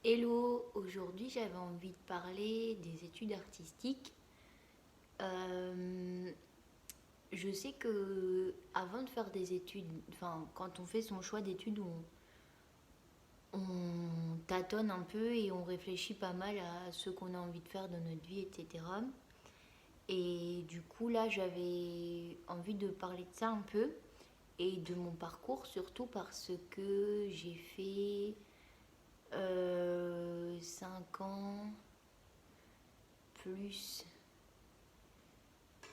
Hello, aujourd'hui j'avais envie de parler des études artistiques. Euh, je sais que avant de faire des études, enfin quand on fait son choix d'études, on tâtonne un peu et on réfléchit pas mal à ce qu'on a envie de faire dans notre vie, etc. Et du coup là j'avais envie de parler de ça un peu et de mon parcours surtout parce que j'ai fait 5 ans plus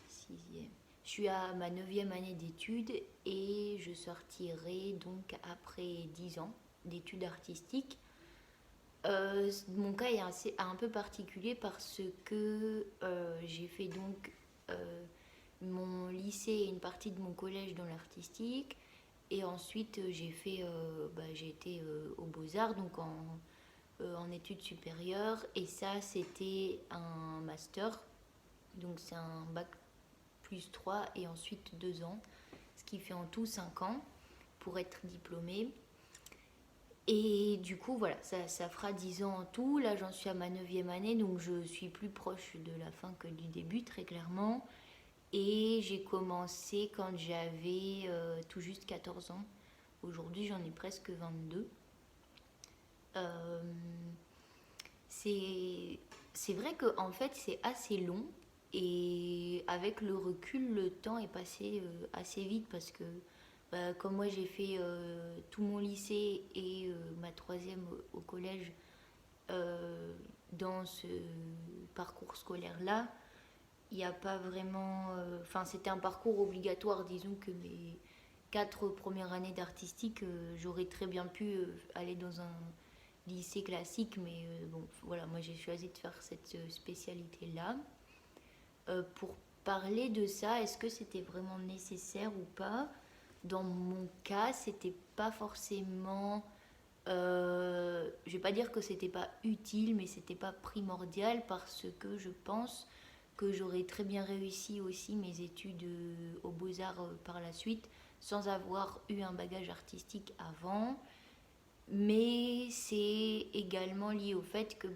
sixième. Je suis à ma neuvième année d'études et je sortirai donc après 10 ans d'études artistiques. Mon cas est un peu particulier parce que j'ai fait donc mon lycée et une partie de mon collège dans l'artistique. Et ensuite, j'ai été aux Beaux-Arts, donc en études supérieures. Et ça, c'était un master. Donc c'est un bac plus 3 et ensuite 2 ans, ce qui fait en tout 5 ans pour être diplômée. Et du coup, voilà, ça fera 10 ans en tout. Là, j'en suis à ma neuvième année, donc je suis plus proche de la fin que du début, très clairement. Et j'ai commencé quand j'avais tout juste 14 ans. Aujourd'hui, j'en ai presque 22. Euh, c'est, c'est vrai que en fait, c'est assez long. Et avec le recul, le temps est passé assez vite parce que comme moi j'ai fait tout mon lycée et ma troisième au collège euh, dans ce parcours scolaire-là, il n'y a pas vraiment... Enfin, c'était un parcours obligatoire. Disons que mes 4 premières années d'artistique, j'aurais très bien pu aller dans un lycée classique, mais bon, voilà, moi j'ai choisi de faire cette spécialité-là. Pour parler de ça, est-ce que c'était vraiment nécessaire ou pas? Dans mon cas, c'était pas forcément. Je vais pas dire que c'était pas utile, mais c'était pas primordial parce que je pense que j'aurais très bien réussi aussi mes études aux Beaux-Arts par la suite sans avoir eu un bagage artistique avant. Mais c'est également lié au fait que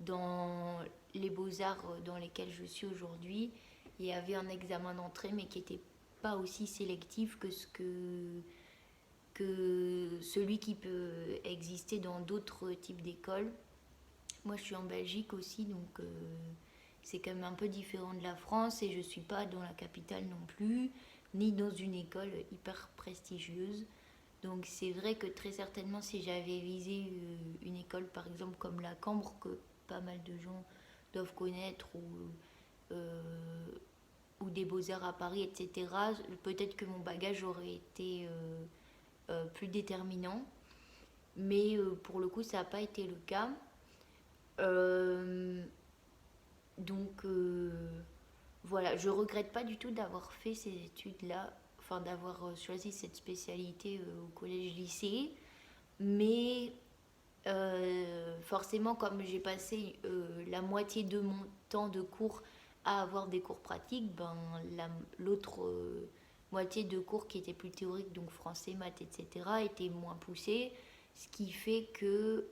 dans les beaux-arts dans lesquels je suis aujourd'hui, il y avait un examen d'entrée mais qui n'était pas aussi sélectif que celui qui peut exister dans d'autres types d'écoles. Moi je suis en Belgique aussi, donc c'est quand même un peu différent de la France et je ne suis pas dans la capitale non plus, ni dans une école hyper prestigieuse. Donc c'est vrai que très certainement si j'avais visé une école par exemple comme la Cambre que pas mal de gens doivent connaître euh, ou des beaux-arts à Paris, etc., peut-être que mon bagage aurait été plus déterminant. Mais pour le coup ça n'a pas été le cas. Euh, donc voilà, je regrette pas du tout d'avoir fait ces études-là, enfin d'avoir choisi cette spécialité au collège-lycée. Mais forcément, comme j'ai passé la moitié de mon temps de cours à avoir des cours pratiques, l'autre moitié de cours qui était plus théorique, donc français, maths, etc., était moins poussée. Ce qui fait que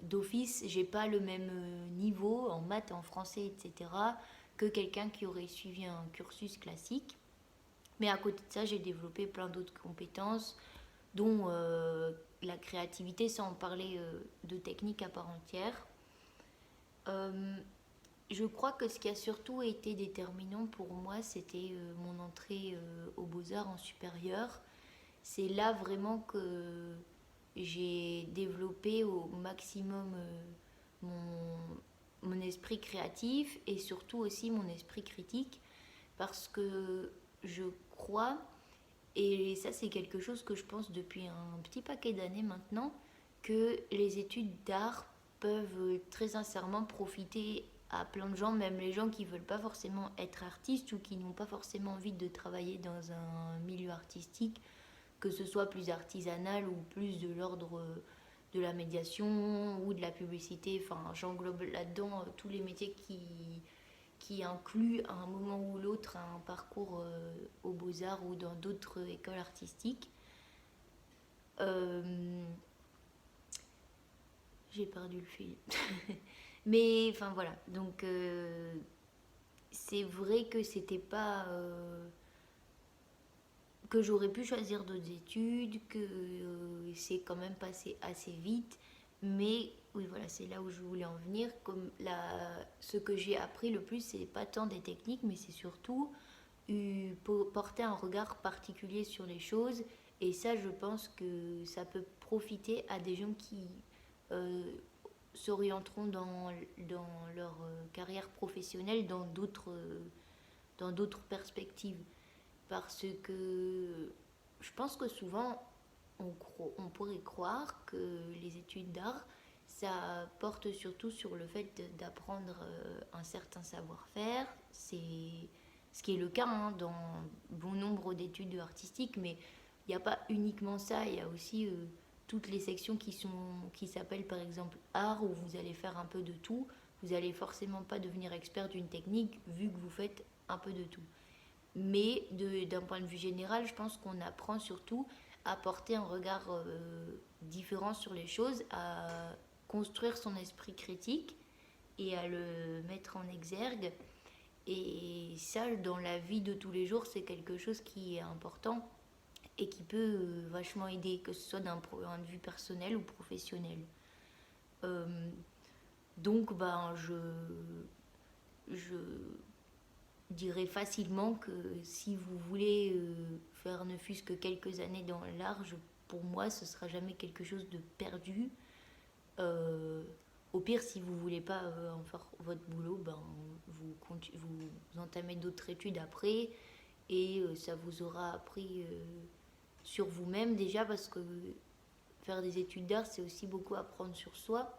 d'office, j'ai pas le même niveau en maths, en français, etc., que quelqu'un qui aurait suivi un cursus classique. Mais à côté de ça, j'ai développé plein d'autres compétences, dont la créativité, sans parler de technique à part entière. Euh, je crois que ce qui a surtout été déterminant pour moi, c'était mon entrée aux Beaux-Arts en supérieur. C'est là vraiment que j'ai développé au maximum mon esprit créatif et surtout aussi mon esprit critique parce que je crois, et ça c'est quelque chose que je pense depuis un petit paquet d'années maintenant, que les études d'art peuvent très sincèrement profiter à plein de gens, même les gens qui veulent pas forcément être artistes ou qui n'ont pas forcément envie de travailler dans un milieu artistique, que ce soit plus artisanal ou plus de l'ordre de la médiation ou de la publicité. Enfin, j'englobe là-dedans tous les métiers qui incluent à un moment ou l'autre un parcours aux beaux-arts ou dans d'autres écoles artistiques. Euh, j'ai perdu le fil. Mais enfin voilà, donc c'est vrai que c'était pas que j'aurais pu choisir d'autres études, que c'est quand même passé assez vite. Mais oui, voilà, c'est là où je voulais en venir. Comme ce que j'ai appris le plus, c'est pas tant des techniques, mais c'est surtout porter un regard particulier sur les choses. Et ça, je pense que ça peut profiter à des gens qui euh, s'orienteront dans leur carrière professionnelle dans d'autres perspectives. Parce que je pense que souvent, on pourrait croire que les études d'art, ça porte surtout sur le fait d'apprendre un certain savoir-faire. C'est ce qui est le cas hein, dans bon nombre d'études artistiques, mais il n'y a pas uniquement ça, il y a aussi toutes les sections qui s'appellent par exemple art, où vous allez faire un peu de tout. Vous n'allez forcément pas devenir expert d'une technique vu que vous faites un peu de tout. Mais d'un point de vue général, je pense qu'on apprend surtout à porter un regard différent sur les choses, à construire son esprit critique et à le mettre en exergue. Et ça, dans la vie de tous les jours, c'est quelque chose qui est important et qui peut vachement aider, que ce soit d'un point de vue personnel ou professionnel. Euh, donc, je dirais facilement que si vous voulez faire ne fût-ce que quelques années dans l'art, pour moi, ce sera jamais quelque chose de perdu. Euh, Au pire, si vous voulez pas en faire votre boulot, vous entamez d'autres études après et ça vous aura appris sur vous-même déjà parce que faire des études d'art, c'est aussi beaucoup apprendre sur soi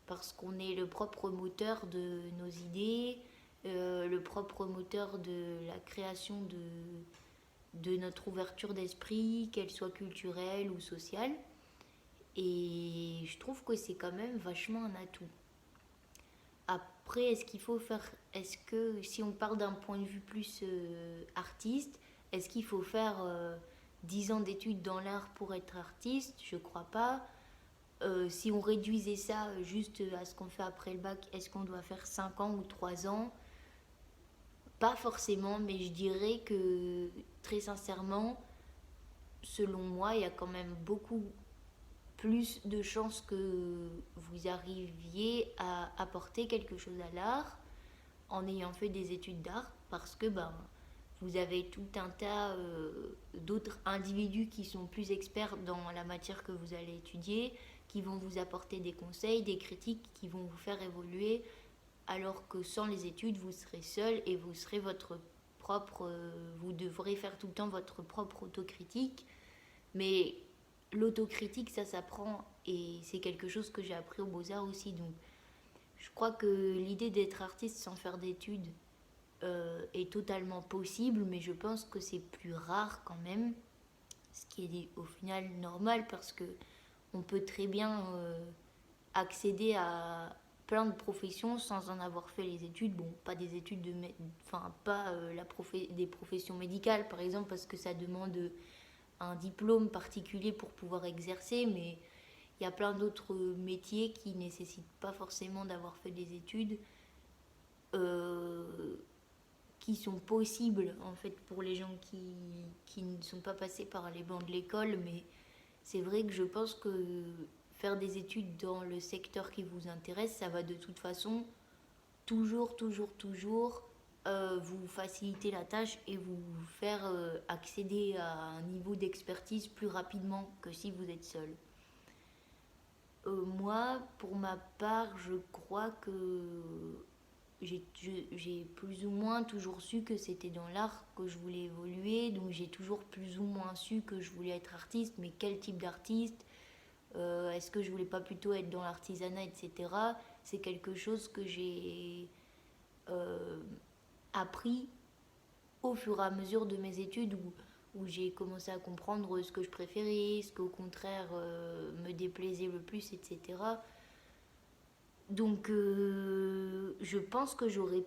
parce qu'on est le propre moteur de nos idées, le propre moteur de la création de notre ouverture d'esprit, qu'elle soit culturelle ou sociale. Et je trouve que c'est quand même vachement un atout. Après, est-ce qu'il faut faire. Est-ce que, si on parle d'un point de vue plus artiste, est-ce qu'il faut faire 10 ans d'études dans l'art pour être artiste? Je crois pas. Si on réduisait ça juste à ce qu'on fait après le bac, est-ce qu'on doit faire 5 ans ou 3 ans? Pas forcément, mais je dirais que très sincèrement, selon moi, il y a quand même beaucoup plus de chances que vous arriviez à apporter quelque chose à l'art en ayant fait des études d'art parce que vous avez tout un tas d'autres individus qui sont plus experts dans la matière que vous allez étudier, qui vont vous apporter des conseils, des critiques qui vont vous faire évoluer, alors que sans les études, vous serez seul et vous serez votre propre... vous devrez faire tout le temps votre propre autocritique. Mais l'autocritique, ça s'apprend et c'est quelque chose que j'ai appris aux Beaux-Arts aussi. Donc je crois que l'idée d'être artiste sans faire d'études est totalement possible, mais je pense que c'est plus rare quand même, ce qui est au final normal parce que on peut très bien accéder à plein de professions sans en avoir fait les études. Bon, pas des études enfin pas des professions médicales par exemple parce que ça demande un diplôme particulier pour pouvoir exercer, mais il y a plein d'autres métiers qui ne nécessitent pas forcément d'avoir fait des études, euh, qui sont possibles en fait pour les gens qui ne sont pas passés par les bancs de l'école, mais c'est vrai que je pense que faire des études dans le secteur qui vous intéresse, ça va de toute façon toujours vous faciliter la tâche et vous faire accéder à un niveau d'expertise plus rapidement que si vous êtes seul. Moi, pour ma part, je crois que j'ai plus ou moins toujours su que c'était dans l'art que je voulais évoluer, donc j'ai toujours plus ou moins su que je voulais être artiste, mais quel type d'artiste, est-ce que je voulais pas plutôt être dans l'artisanat, etc. C'est quelque chose que j'ai euh, appris au fur et à mesure de mes études où j'ai commencé à comprendre ce que je préférais, ce qu'au contraire me déplaisait le plus, etc. Donc je pense que j'aurais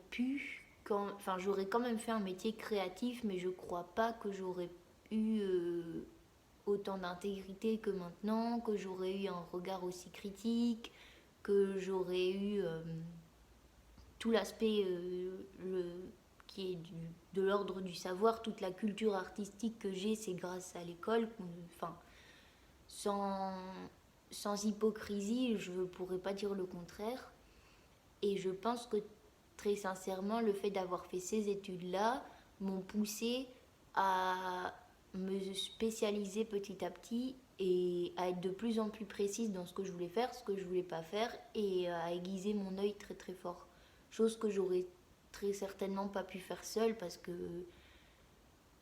quand même fait un métier créatif, mais je crois pas que j'aurais eu autant d'intégrité que maintenant, que j'aurais eu un regard aussi critique, que j'aurais eu tout l'aspect qui est de l'ordre du savoir, toute la culture artistique que j'ai, c'est grâce à l'école. Enfin, sans, sans hypocrisie, je ne pourrais pas dire le contraire. Et je pense que très sincèrement, le fait d'avoir fait ces études-là m'ont poussé à me spécialiser petit à petit et à être de plus en plus précise dans ce que je voulais faire, ce que je voulais pas faire et à aiguiser mon œil très très fort. Chose que j'aurais très certainement pas pu faire seule parce que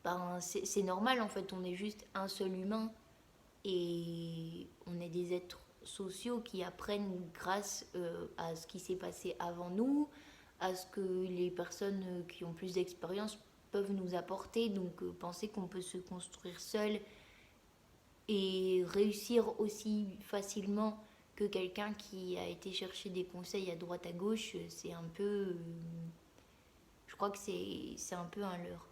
ben, c'est normal en fait, on est juste un seul humain et on est des êtres sociaux qui apprennent grâce à ce qui s'est passé avant nous, à ce que les personnes qui ont plus d'expérience peuvent nous apporter. Donc penser qu'on peut se construire seul et réussir aussi facilement que quelqu'un qui a été chercher des conseils à droite à gauche, c'est un peu... je crois que c'est un peu un leurre.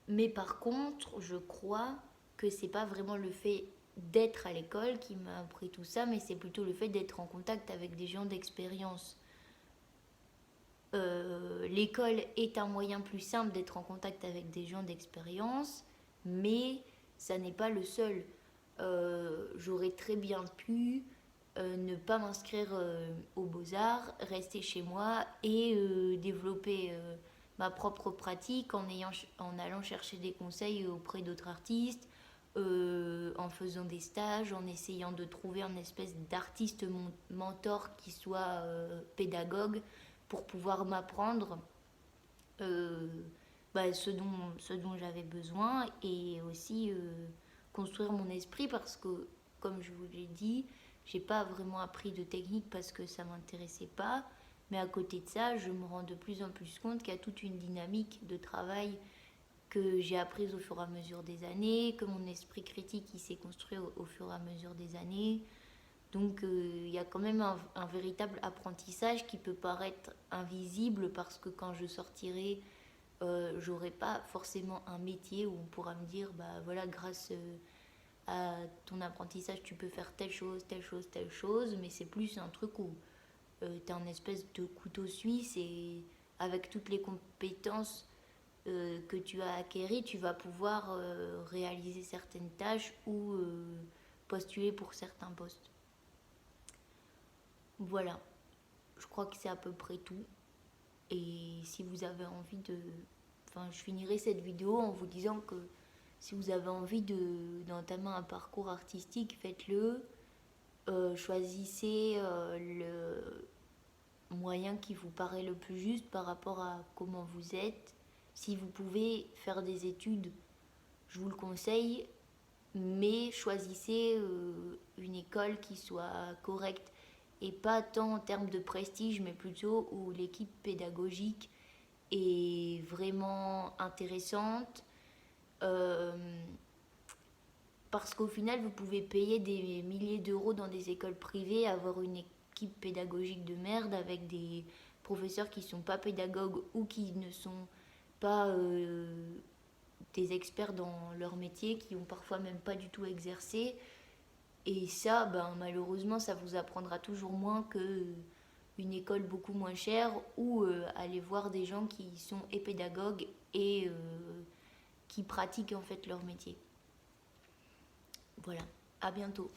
Mais par contre, je crois que c'est pas vraiment le fait d'être à l'école qui m'a appris tout ça, mais c'est plutôt le fait d'être en contact avec des gens d'expérience. L'école est un moyen plus simple d'être en contact avec des gens d'expérience, mais ça n'est pas le seul. J'aurais très bien pu ne pas m'inscrire aux beaux-arts, rester chez moi et développer ma propre pratique en allant chercher des conseils auprès d'autres artistes, en faisant des stages, en essayant de trouver un espèce d'artiste mentor qui soit pédagogue pour pouvoir m'apprendre euh, ce dont j'avais besoin et aussi construire mon esprit parce que, comme je vous l'ai dit, j'ai pas vraiment appris de technique parce que ça m'intéressait pas. Mais à côté de ça, je me rends de plus en plus compte qu'il y a toute une dynamique de travail que j'ai apprise au fur et à mesure des années, que mon esprit critique il s'est construit au fur et à mesure des années. Donc il y a quand même un véritable apprentissage qui peut paraître invisible parce que quand je sortirai, j'aurai pas forcément un métier où on pourra me dire, bah voilà, grâce à ton apprentissage, tu peux faire telle chose, telle chose, telle chose, mais c'est plus un truc où tu es un espèce de couteau suisse et avec toutes les compétences que tu as acquéries, tu vas pouvoir réaliser certaines tâches ou postuler pour certains postes. Voilà, je crois que c'est à peu près tout. Et si vous avez envie de... Enfin, je finirai cette vidéo en vous disant que si vous avez envie d'entamer un parcours artistique, faites-le. Choisissez le moyen qui vous paraît le plus juste par rapport à comment vous êtes. Si vous pouvez faire des études, je vous le conseille, mais choisissez une école qui soit correcte et pas tant en termes de prestige, mais plutôt où l'équipe pédagogique est vraiment intéressante. Euh, Parce qu'au final, vous pouvez payer des milliers d'euros dans des écoles privées, avoir une équipe pédagogique de merde avec des professeurs qui ne sont pas pédagogues ou qui ne sont pas des experts dans leur métier, qui ont parfois même pas du tout exercé. Et ça, ben, malheureusement, ça vous apprendra toujours moins que une école beaucoup moins chère ou aller voir des gens qui sont et pédagogues et qui pratiquent en fait leur métier. Voilà, à bientôt.